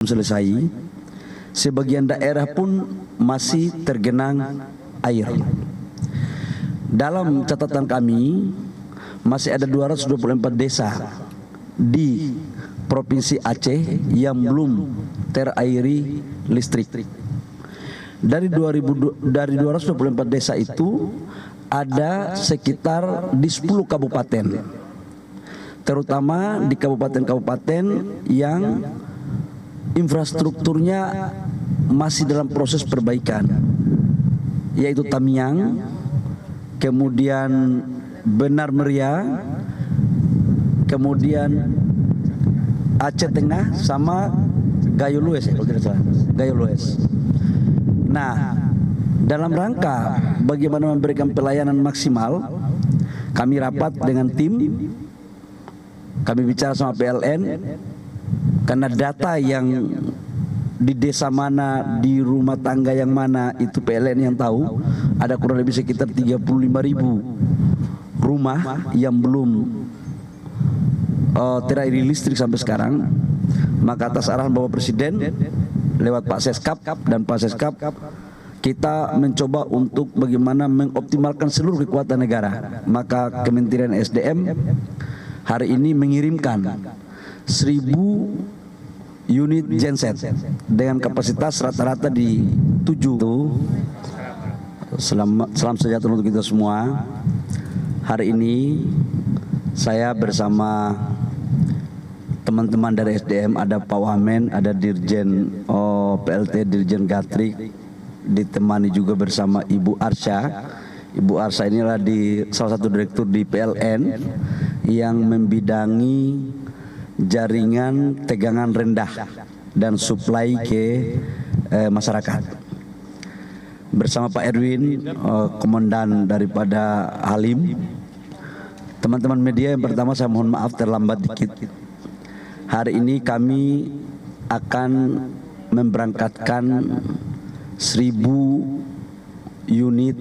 selesai, sebagian daerah pun masih tergenang air. Dalam catatan kami, masih ada 224 desa di Provinsi Aceh yang belum terairi listrik. Dari 224 desa itu, ada sekitar di 10 kabupaten, terutama di kabupaten-kabupaten yang infrastrukturnya masih dalam proses perbaikan, yaitu Tamiang, kemudian Benar Meriah, kemudian Aceh Tengah, sama Gayo Lues, kalau tidak salah, Gayo Lues. Nah, dalam rangka bagaimana memberikan pelayanan maksimal, kami rapat dengan tim, kami bicara sama PLN, karena data yang di desa mana, di rumah tangga yang mana, itu PLN yang tahu. Ada kurang lebih sekitar 35.000 rumah yang belum terairi listrik sampai sekarang. Maka atas arahan Bapak Presiden lewat Pak Seskap dan Pak Seskap, kita mencoba untuk bagaimana mengoptimalkan seluruh kekuatan negara. Maka Kementerian SDM hari ini mengirimkan 1.000 unit genset dengan kapasitas rata-rata di 7. Salam sejahtera untuk kita semua. Hari ini saya bersama teman-teman dari SDM, ada Pak Wamen, ada Dirjen PLT, Dirjen Gatrik, ditemani juga bersama Ibu Arsya. Ibu Arsya inilah salah satu direktur di PLN yang membidangi jaringan tegangan rendah dan suplai ke masyarakat. Bersama Pak Erwin, komandan daripada Halim. Teman-teman media, yang pertama saya mohon maaf terlambat dikit. Hari ini kami akan memberangkatkan 1.000 unit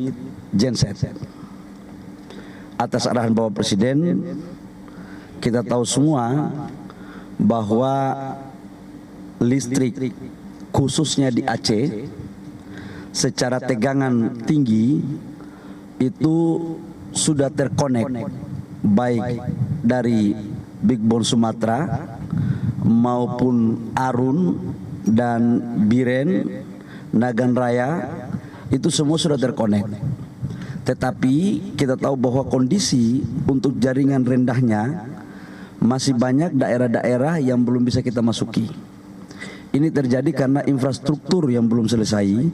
genset. Atas arahan Bapak Presiden, kita tahu semua bahwa listrik khususnya di Aceh secara tegangan tinggi itu sudah terkonek, baik dari Big Bone Sumatera maupun Arun dan Biren, Nagan Raya, itu semua sudah terkonek. Tetapi kita tahu bahwa kondisi untuk jaringan rendahnya masih banyak daerah-daerah yang belum bisa kita masuki. Ini terjadi karena infrastruktur yang belum selesai.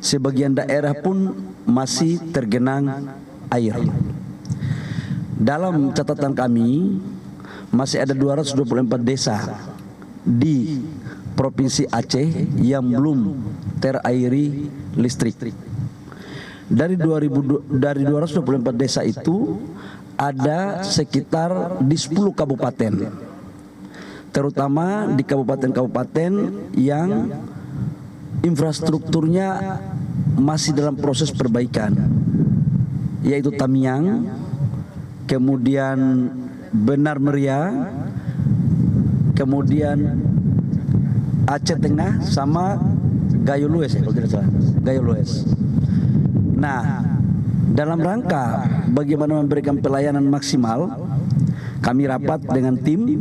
Sebagian daerah pun masih tergenang air. Dalam catatan kami, masih ada 224 desa di Provinsi Aceh yang belum terairi listrik. Dari 224 desa itu, ada sekitar di 10 kabupaten, terutama di kabupaten-kabupaten yang infrastrukturnya masih dalam proses perbaikan, yaitu Tamiang, kemudian Benar Meriah, kemudian Aceh Tengah, sama Gayo Lues, kalau tidak salah, Gayo Lues. Nah, dalam rangka bagaimana memberikan pelayanan maksimal, kami rapat dengan tim,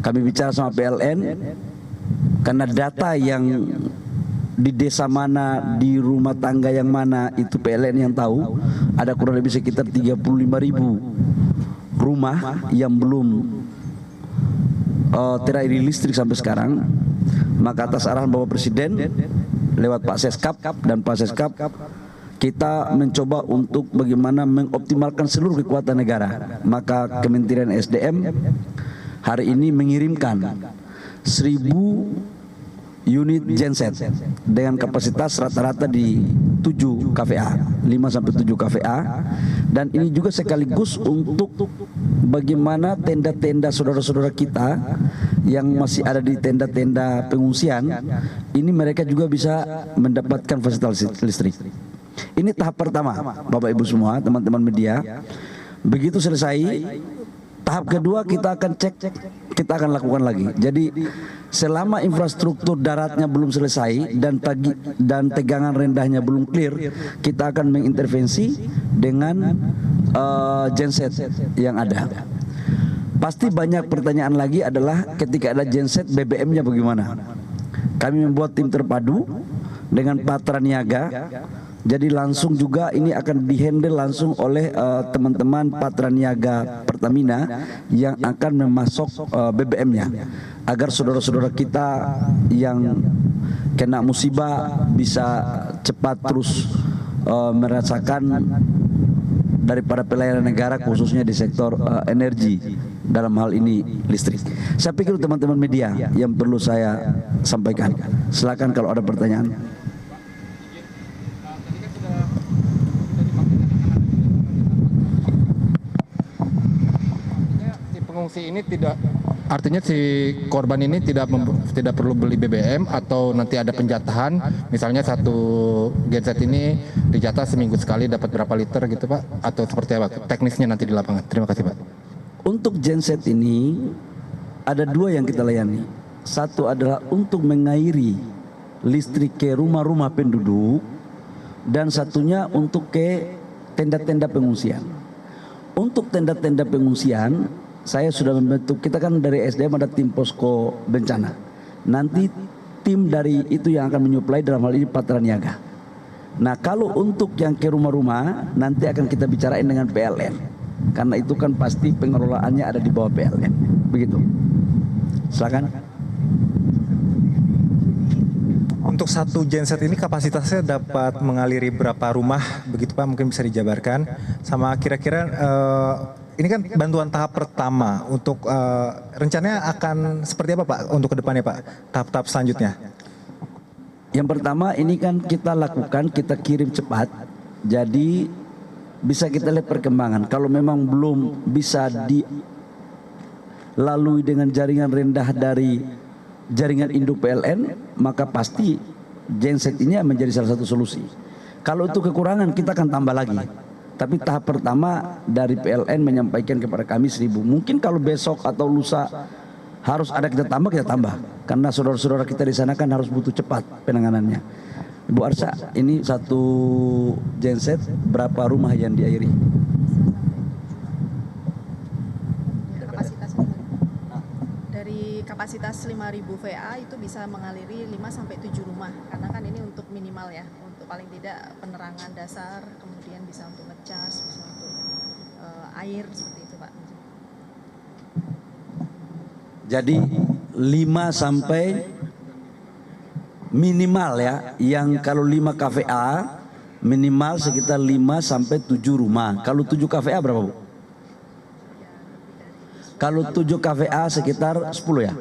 kami bicara sama PLN, karena data yang di desa mana, di rumah tangga yang mana, itu PLN yang tahu. Ada kurang lebih sekitar 35.000 rumah yang belum terairi listrik sampai sekarang. Maka atas arahan Bapak Presiden lewat Pak Seskap dan Pak Seskap, kita mencoba untuk bagaimana mengoptimalkan seluruh kekuatan negara. Maka Kementerian SDM hari ini mengirimkan 1.000 unit genset dengan kapasitas rata-rata di 7 kVA, 5-7 kVA. Dan ini juga sekaligus untuk bagaimana tenda-tenda saudara-saudara kita yang masih ada di tenda-tenda pengungsian, ini mereka juga bisa mendapatkan fasilitas listrik. Ini tahap pertama, Bapak Ibu semua, teman-teman media. Begitu selesai, Tahap kedua kita akan cek, kita akan lakukan lagi. Jadi selama infrastruktur daratnya belum selesai dan tegangan rendahnya belum clear, kita akan mengintervensi dengan genset yang ada. Pasti banyak pertanyaan lagi adalah ketika ada genset BBM-nya bagaimana. Kami membuat tim terpadu dengan Patra Niaga. Jadi langsung juga ini akan dihandle langsung oleh teman-teman Patra Niaga Pertamina yang akan memasok BBM-nya, agar saudara-saudara kita yang kena musibah bisa cepat terus merasakan daripada pelayanan negara, khususnya di sektor energi, dalam hal ini listrik. Saya pikir teman-teman media yang perlu saya sampaikan. Silakan kalau ada pertanyaan. Pengungsi ini tidak, artinya si korban ini tidak perlu beli BBM atau nanti ada penjatahan, misalnya satu genset ini dijatah seminggu sekali dapat berapa liter gitu Pak, atau seperti apa teknisnya nanti di lapangan. Terima kasih Pak. Untuk genset ini ada dua yang kita layani. Satu adalah untuk mengairi listrik ke rumah-rumah penduduk, dan satunya untuk ke tenda-tenda pengungsian. Untuk tenda-tenda pengungsian, saya sudah membentuk, kita kan dari SDM ada tim posko bencana. Nanti tim dari itu yang akan menyuplai, dalam hal ini Patra Niaga. Nah kalau untuk yang ke rumah-rumah, nanti akan kita bicarain dengan PLN. Karena itu kan pasti pengelolaannya ada di bawah PLN. Begitu. Silakan. Untuk satu genset ini kapasitasnya dapat mengaliri berapa rumah, begitu Pak? Mungkin bisa dijabarkan. Sama kira-kira ini kan bantuan tahap pertama, untuk rencananya akan seperti apa Pak untuk kedepannya Pak, tahap-tahap selanjutnya? Yang pertama ini kan kita lakukan, kita kirim cepat, jadi bisa kita lihat perkembangan. Kalau memang belum bisa dilalui dengan jaringan rendah dari jaringan induk PLN, maka pasti genset ini menjadi salah satu solusi. Kalau itu kekurangan, kita akan tambah lagi. Tapi tahap pertama dari PLN menyampaikan kepada kami 1.000. Mungkin kalau besok atau lusa harus ada kita tambah, karena saudara-saudara kita di sana kan harus butuh cepat penanganannya. Ibu Arsa, ini satu genset berapa rumah yang diairi? Dari kapasitas 5.000 VA itu bisa mengaliri 5-7 rumah, karena kan ini untuk minimal ya, untuk paling tidak penerangan dasar, kemudian bisa untuk ngecas, bisa untuk air, seperti itu Pak. Jadi 5 sampai minimal ya, yang kalau 5 KVA minimal sekitar 5 sampai 7 rumah. Kalau 7 KVA berapa Bu? Kalau 7 KVA sekitar 10 ya,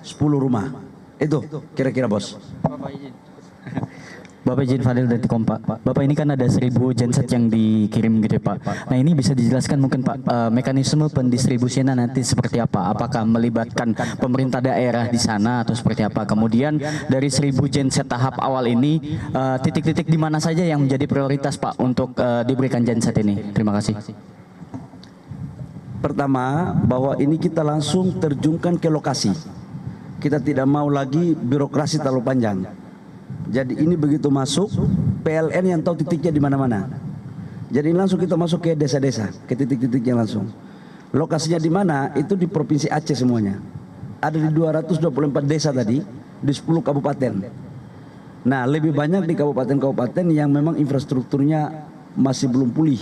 10 rumah. Itu kira-kira Bos. Bapak izin Fadil dari Kompak. Bapak, ini kan ada 1.000 genset yang dikirim gitu Pak. Nah ini bisa dijelaskan mungkin Pak, mekanisme pendistribusinya nanti seperti apa? Apakah melibatkan pemerintah daerah di sana atau seperti apa? Kemudian dari 1.000 genset tahap awal ini, titik-titik di mana saja yang menjadi prioritas Pak untuk diberikan genset ini? Terima kasih. Pertama, bahwa ini kita langsung terjunkan ke lokasi. Kita tidak mau lagi birokrasi terlalu panjang. Jadi ini begitu masuk, PLN yang tahu titiknya di mana-mana. Jadi langsung kita masuk ke desa-desa, ke titik-titiknya langsung. Lokasinya di mana? Itu di Provinsi Aceh semuanya. Ada di 224 desa tadi, di 10 kabupaten. Nah, lebih banyak di kabupaten-kabupaten yang memang infrastrukturnya masih belum pulih,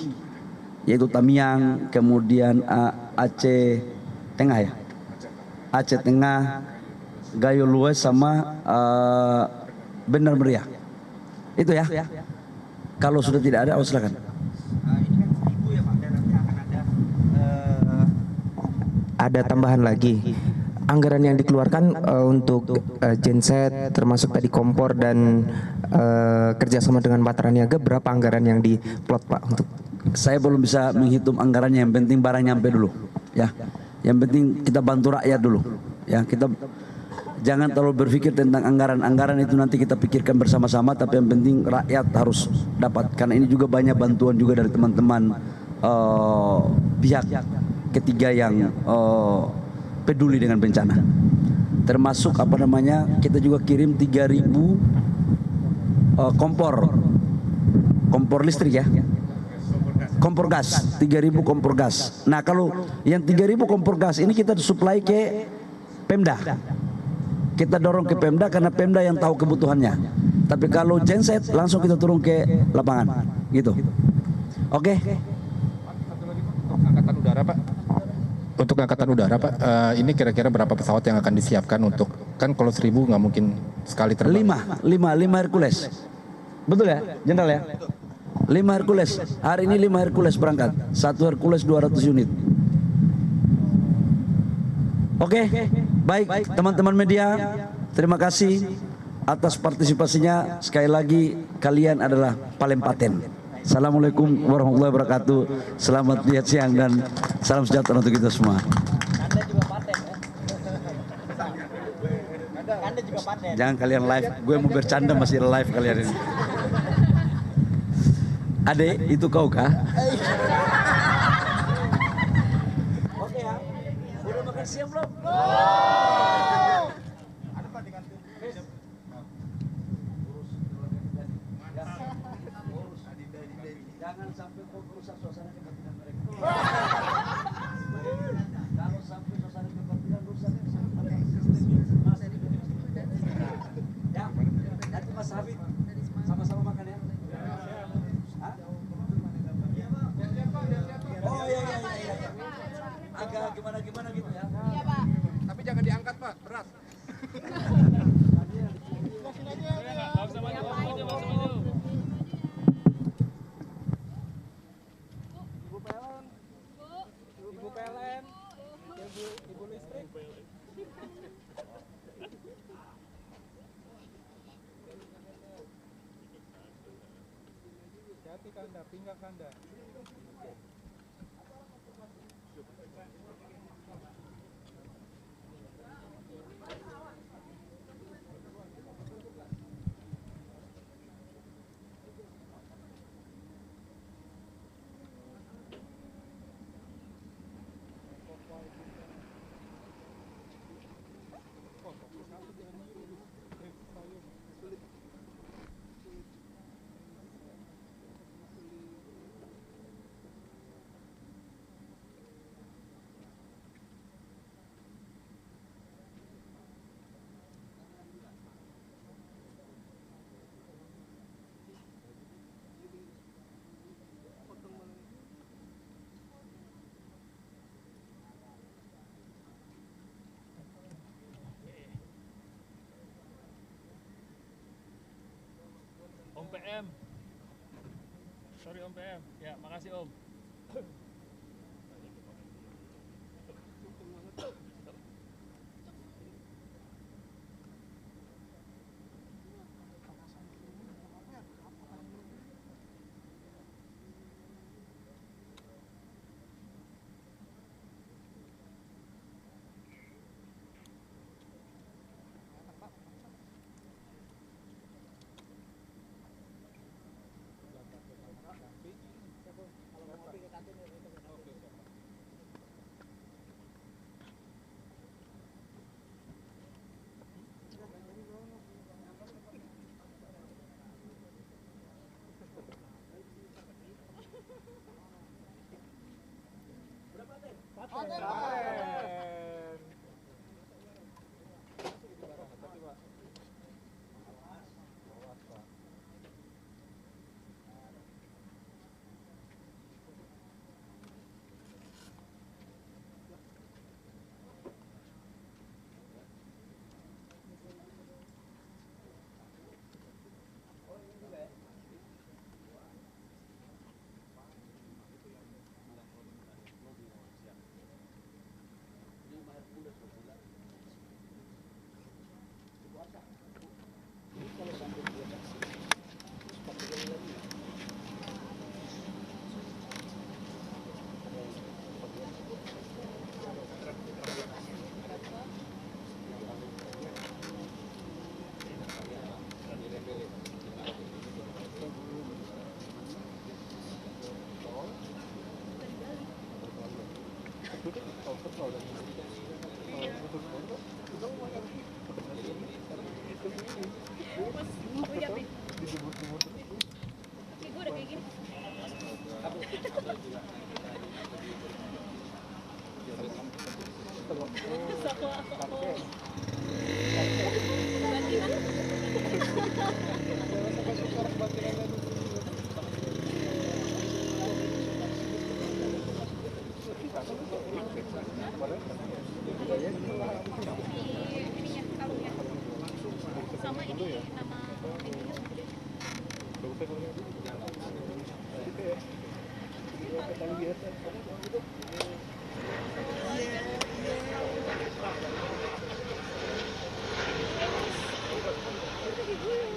yaitu Tamiang, kemudian Aceh Tengah ya, Aceh Tengah, Gayo Lues sama Benar Meriah. Itu ya. Kalau sudah tidak ada, silakan. Ini kan 1.000 ya Pak, dan nanti akan ada tambahan lagi. Anggaran yang dikeluarkan untuk genset, termasuk tadi kompor dan kerjasama dengan Patra Niaga, berapa anggaran yang diplot Pak untuk? Saya belum bisa menghitung anggarannya, yang penting barang nyampe dulu ya. Yang penting kita bantu rakyat dulu ya. Kita jangan terlalu berpikir tentang anggaran itu, nanti kita pikirkan bersama-sama, tapi yang penting rakyat harus dapat, karena ini juga banyak bantuan juga dari teman-teman pihak ketiga yang peduli dengan bencana. Termasuk kita juga kirim 3.000 kompor listrik ya. Kompor gas, 3.000 kompor gas. Nah, kalau yang 3.000 kompor gas ini kita suplai ke Pemda. Kita dorong ke Pemda karena Pemda yang tahu kebutuhannya. Tapi kalau genset langsung kita turun ke lapangan, gitu. Oke. Satu lagi Pak, untuk angkatan udara Pak. Untuk angkatan udara Pak, ini kira-kira berapa pesawat yang akan disiapkan untuk, kan kalau 1.000 nggak mungkin sekali terbang. 5 Hercules. Betul ya, Jenderal ya? 5 Hercules. Hari ini 5 Hercules berangkat. 1 Hercules 200 unit. Oke, baik teman-teman media, terima kasih atas partisipasinya. Sekali lagi kalian adalah paling paten. Assalamualaikum warahmatullahi wabarakatuh. Selamat lihat siang dan salam sejahtera untuk kita semua. Jangan kalian live, gue mau bercanda masih live kalian ini. Adek, itu kau kah? Oke ya, udah makan siang belum? Jangan sampai kau merusak suasana kebatinan mereka. Kalau sampai suasana kebatinan rusak, ya, nanti Mas Habib sama-sama makan ya. Oh iya. Agak gimana gitu ya. Iya Pak. Tapi jangan diangkat Pak, berat. Ibu listrik. Hati Kanda, pinggang Kanda. Om PM. Sorry Om PM. Ya, makasih Om.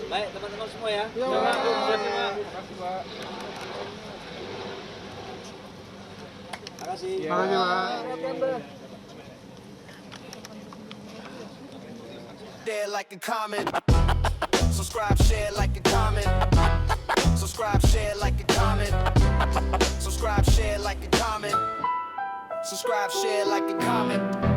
Baik teman-teman semua ya. Terima kasih. Share like a comment. Subscribe, share like a comment. Subscribe, share like a comment. Subscribe, share like a comment. Subscribe, share like a comment.